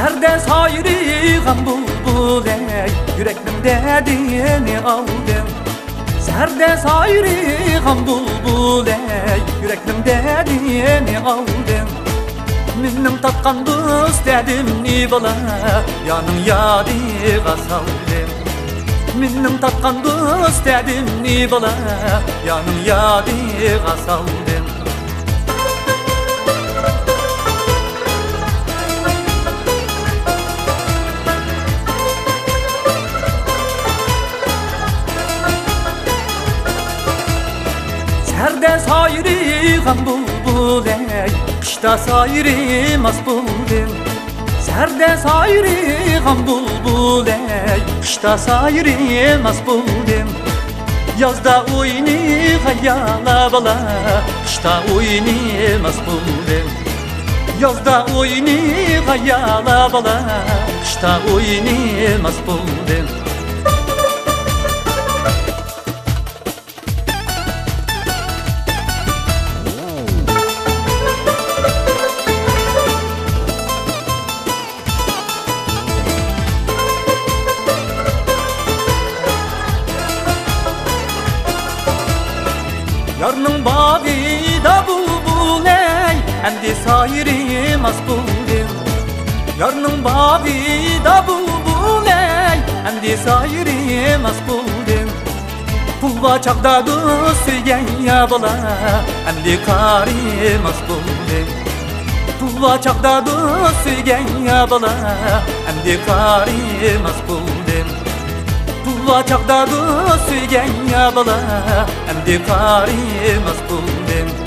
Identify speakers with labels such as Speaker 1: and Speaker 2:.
Speaker 1: Serde sayrigan bulbul ey, yüreklim dediğini aldım. Serde sayrigan bulbul ey, yüreklim dediğini aldım. Minnim tatkan dost dedim ni bala, yanım yadıga saldım. Minnim tatkan dost dedim ni bala, yanım yadıga saldım. Serde sayrigan bulbul ey, kışta sayrimaz buldum. Serde sayrigan bulbul ey, kışta sayrimaz buldum. Yazda oyni hayala bala, kışta oynamaz buldum. Yazda oyni hayala bala, kışta oynamaz buldum. Yarnın bağıyda bulbul ey, endi sayrimaz buldum. Yarnın bağıyda bulbul ey, endi sayrimaz buldum. Pulva çakda dost söygen ya bala, endi karimaz buldum. Pulva çakda dost söygen ya bala, endi karimaz buldum. Pulva çakda dost söygen ya bala, endi karimaz buldum.